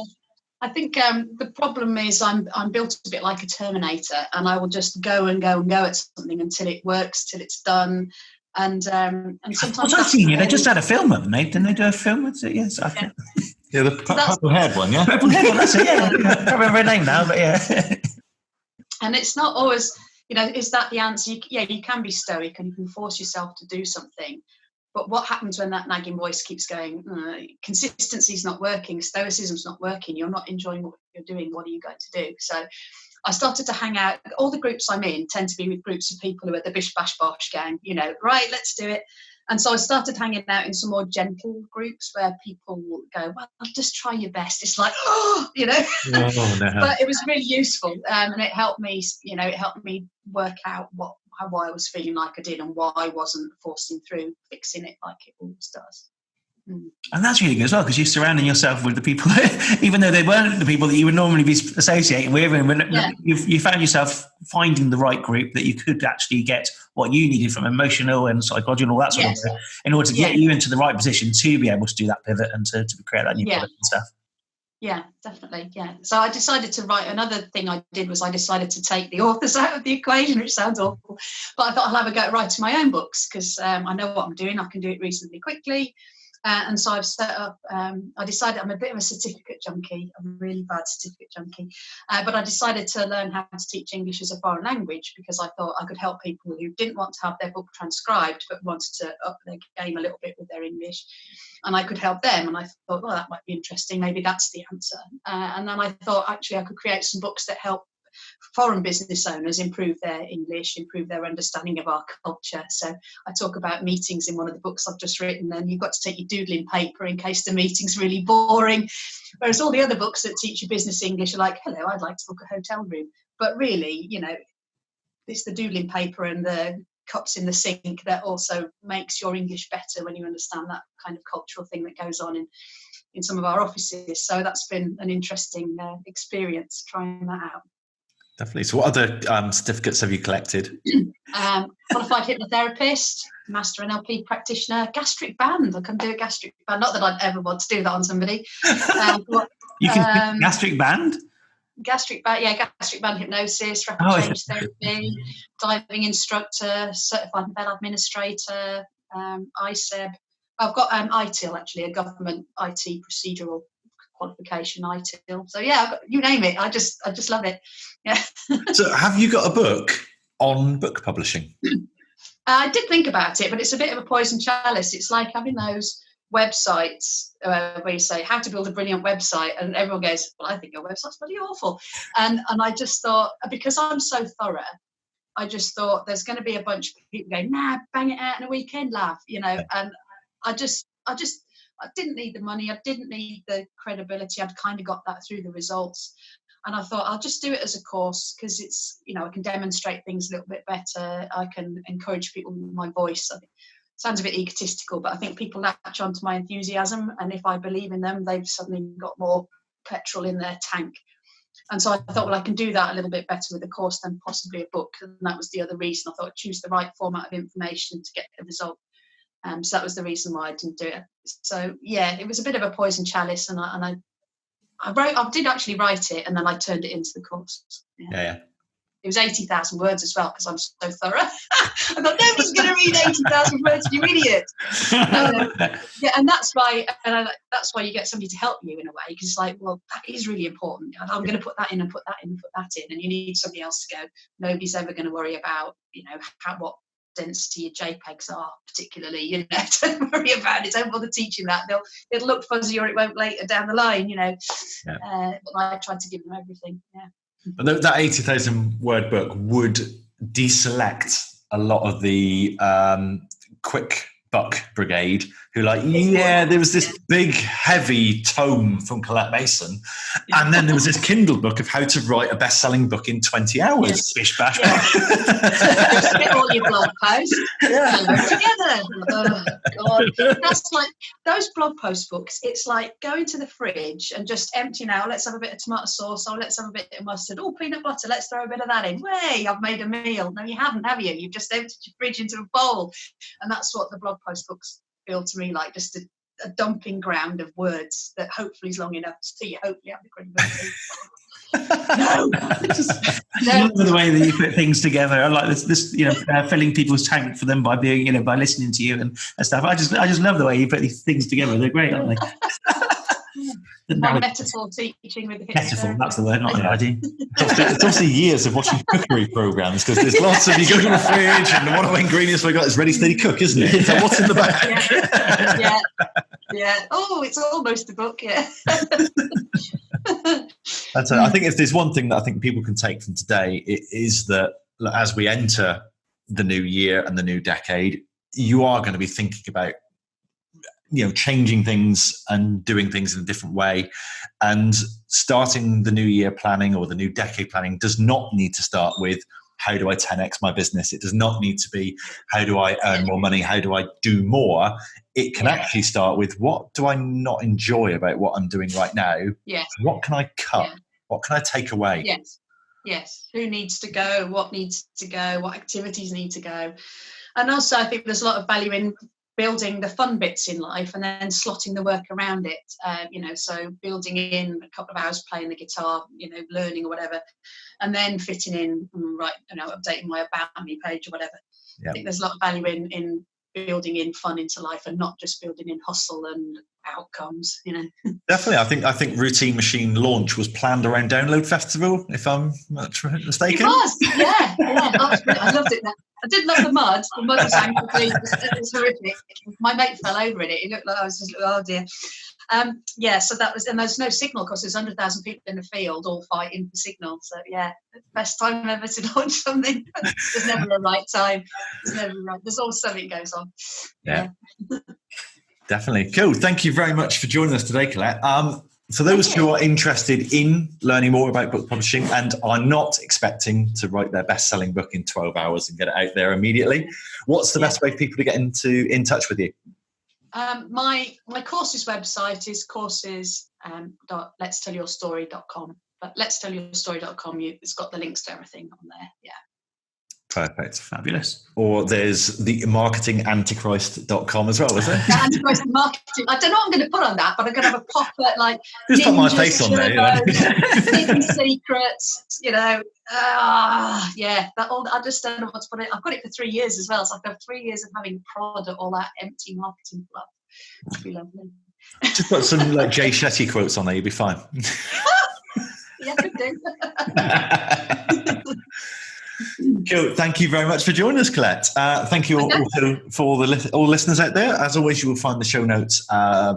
[SPEAKER 3] I think the problem is I'm built a bit like a Terminator, and I will just go and go and go at something until it works, till it's done. And sometimes
[SPEAKER 4] I've seen you. They just had a film, haven't they? Didn't they do a film with it? Yes,
[SPEAKER 2] yeah, the purple-haired one, yeah.
[SPEAKER 4] Purple-haired one. That's it. Yeah, I can't remember her name now, but yeah.
[SPEAKER 3] And it's not always, is that the answer? You can be stoic and you can force yourself to do something. But what happens when that nagging voice keeps going, consistency's not working, stoicism's not working, you're not enjoying what you're doing, what are you going to do? So I started to hang out. All the groups I'm in tend to be with groups of people who are the bish, bash, bosh gang, right, let's do it. And so I started hanging out in some more gentle groups where people will go, well, just try your best. It's like, oh, no. But it was really useful. And it helped me, work out why I was feeling like I did and why I wasn't forcing through fixing it like it always does.
[SPEAKER 4] And that's really good as well, because you're surrounding yourself with the people, even though they weren't the people that you would normally be associating with, and you found yourself finding the right group that you could actually get what you needed from emotional and psychological and all that sort of thing in order to get you into the right position to be able to do that pivot and to create that new product and stuff.
[SPEAKER 3] Yeah, definitely. Yeah. So I decided to write. Another thing I did was I decided to take the authors out of the equation, which sounds awful, but I thought I'll have a go at writing my own books because I know what I'm doing. I can do it reasonably quickly. And so I've set up, I decided I'm a bit of a certificate junkie. I'm a really bad certificate junkie. But I decided to learn how to teach English as a foreign language because I thought I could help people who didn't want to have their book transcribed but wanted to up their game a little bit with their English. And I could help them. And I thought, well, that might be interesting. Maybe that's the answer. And then I thought, actually, I could create some books that help foreign business owners improve their English, improve their understanding of our culture. So I talk about meetings in one of the books I've just written, and you've got to take your doodling paper in case the meeting's really boring. Whereas all the other books that teach you business English are like, hello, I'd like to book a hotel room. But really, it's the doodling paper and the cups in the sink that also makes your English better when you understand that kind of cultural thing that goes on in some of our offices. So that's been an interesting experience trying that out.
[SPEAKER 2] Definitely. So what other certificates have you collected?
[SPEAKER 3] Qualified hypnotherapist, master NLP practitioner, gastric band. I can do a gastric band. Not that I'd ever want to do that on somebody.
[SPEAKER 4] You can do gastric band?
[SPEAKER 3] gastric band hypnosis, rapid change therapy, diving instructor, certified bed administrator, ISEB. I've got ITIL, actually, a government IT procedural qualification, ITIL. So yeah, I've got, you name it. I just love it. Yeah.
[SPEAKER 1] So have you got a book on book publishing?
[SPEAKER 3] I did think about it, but it's a bit of a poison chalice. It's like having those websites where you say how to build a brilliant website, and everyone goes, well, I think your website's bloody awful. And I just thought, because I'm so thorough, I just thought there's going to be a bunch of people going, nah, bang it out in a weekend, laugh, and I didn't need the money. I didn't need the credibility. I'd kind of got that through the results. And I thought I'll just do it as a course because it's, I can demonstrate things a little bit better. I can encourage people with my voice. I think it sounds a bit egotistical, but I think people latch onto my enthusiasm. And if I believe in them, they've suddenly got more petrol in their tank. And so I thought, well, I can do that a little bit better with a course than possibly a book. And that was the other reason. I thought choose the right format of information to get the result. So that was the reason why I didn't do it. So yeah, it was a bit of a poison chalice, and I did actually write it, and then I turned it into the course.
[SPEAKER 1] Yeah.
[SPEAKER 3] It was 80,000 words as well, because I'm so thorough. I thought, nobody's going to read 80,000 words, you idiot. And that's why you get somebody to help you in a way, because it's like, well, that is really important. I'm going to put that in and put that in and put that in, and you need somebody else to go, nobody's ever going to worry about, what density your JPEGs are particularly, don't worry about it, don't bother teaching that. It'll look fuzzy or it won't later down the line, but I tried to give them everything.
[SPEAKER 1] But that 80,000 word book would deselect a lot of the quick buck brigade who there was this big heavy tome from Colette Mason, and then there was this Kindle book of how to write a best-selling book in 20 hours. Bish bash.
[SPEAKER 3] Just get all your blog posts together. Oh God, that's like those blog post books. It's like going to the fridge and just emptying out. Let's have a bit of tomato sauce. Oh, let's have a bit of mustard. Oh, peanut butter. Let's throw a bit of that in. Way, I've made a meal. No, you haven't, have you? You've just emptied your fridge into a bowl, and that's what the blog post books feel to me like, just a dumping ground of words that hopefully is long enough so you hopefully have the credibility.
[SPEAKER 4] I love the way that you put things together. I like this filling people's tank for them by being, by listening to you and stuff. I just love the way you put these things together. They're great, aren't they?
[SPEAKER 3] My metaphor teaching with the
[SPEAKER 4] metaphor, that's the word, not the idea.
[SPEAKER 1] It's also years of watching cookery programs, because there's lots of, you go to the fridge and one of the ingredients we got is ready, steady, cook, isn't it? So what's in the bag?
[SPEAKER 3] Yeah. Oh, it's almost a book, yeah.
[SPEAKER 1] I think if there's one thing that I think people can take from today, it is that as we enter the new year and the new decade, you are going to be thinking about changing things and doing things in a different way. And starting the new year planning or the new decade planning does not need to start with, how do I 10x my business? It does not need to be, how do I earn more money? How do I do more? It can actually start with, what do I not enjoy about what I'm doing right now?
[SPEAKER 3] Yes.
[SPEAKER 1] What can I cut? Yeah. What can I take away?
[SPEAKER 3] Yes. Who needs to go? What needs to go? What activities need to go? And also, I think there's a lot of value in building the fun bits in life and then slotting the work around it, so building in a couple of hours playing the guitar, learning or whatever, and then fitting in, updating my About Me page or whatever. I think there's a lot of value in building in fun into life and not just building in hustle and outcomes,
[SPEAKER 1] Definitely. I think Routine Machine launch was planned around Download Festival, if I'm not mistaken.
[SPEAKER 3] It was, yeah. I loved it. I did love the mud. The mud was ankle-deep. It was horrific. My mate fell over in it. It looked like I was just, oh dear. So that was, and there's no signal because there's 100,000 people in the field all fighting for signal. So yeah, best time ever to launch something. There's never a right time. There's always something goes on.
[SPEAKER 1] Yeah. Definitely. Cool. Thank you very much for joining us today, Colette. For those who are interested in learning more about book publishing and are not expecting to write their best-selling book in 12 hours and get it out there immediately, what's the best way for people to get in touch with you?
[SPEAKER 3] My courses website is courses.letstellyourstory.com. But letstellyourstory.com, it's got the links to everything on there. Yeah.
[SPEAKER 1] Perfect.
[SPEAKER 4] Fabulous.
[SPEAKER 1] Or there's the marketingantichrist.com as well, is there?
[SPEAKER 3] Antichrist marketing. I don't know what I'm going to put on that, but I'm going to have a proper like
[SPEAKER 1] just put my face on there.
[SPEAKER 3] Hidden secrets, yeah. I just don't know what to put it. I've got it for 3 years as well, so I've got 3 years of having prod at all that empty marketing fluff. It'd be lovely.
[SPEAKER 1] Just put some like Jay Shetty quotes on there, you'll be fine.
[SPEAKER 3] Yeah, could do.
[SPEAKER 1] Cool. Thank you very much for joining us, Colette. Thank you also for all listeners out there. As always, you will find the show notes,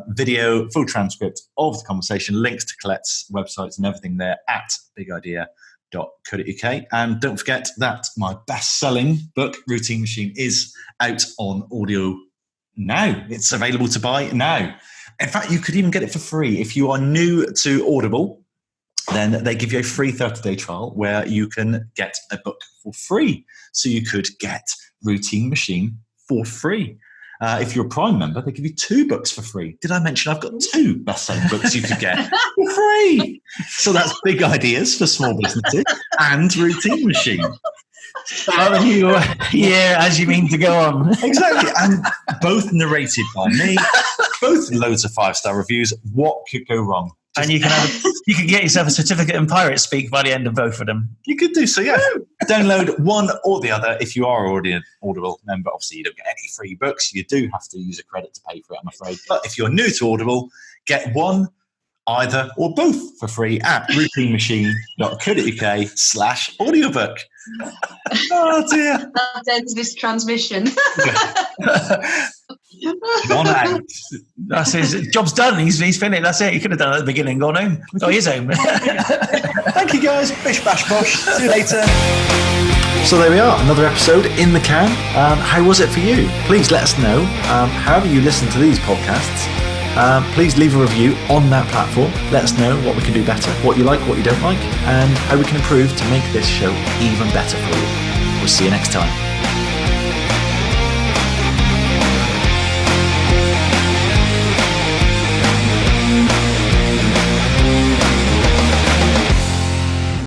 [SPEAKER 1] video, full transcript of the conversation, links to Colette's websites and everything there at bigidea.co.uk. And don't forget that my best-selling book, Routine Machine, is out on audio now. It's available to buy now. In fact, you could even get it for free. If you are new to Audible, then they give you a free 30-day trial where you can get a book for free. So you could get Routine Machine for free. If you're a Prime member, they give you 2 books for free. Did I mention I've got 2 best-selling books you could get for free? So that's Big Ideas for Small Businesses and Routine Machine.
[SPEAKER 4] As you mean to go on.
[SPEAKER 1] Exactly. And both narrated by me, both loads of 5-star reviews. What could go wrong?
[SPEAKER 4] And you can get yourself a certificate in Pirate Speak by the end of both of them.
[SPEAKER 1] You could do so, yeah. Download one or the other if you are already an Audible member. Obviously, you don't get any free books. You do have to use a credit to pay for it, I'm afraid. But if you're new to Audible, get one, either, or both for free at routinemachine.co.uk/audiobook. Oh, dear.
[SPEAKER 3] That ends this transmission.
[SPEAKER 1] One out.
[SPEAKER 4] That's his job's done. He's finished. That's it. He could have done it at the beginning, gone home. Oh, he is home.
[SPEAKER 1] Thank you, guys. Bish, bash, bosh. See you later.
[SPEAKER 2] So there we are, another episode in the can. How was it for you? Please let us know. However you listen to these podcasts, please leave a review on that platform. Let us know what we can do better, what you like, what you don't like, and how we can improve to make this show even better for you. We'll see you next time.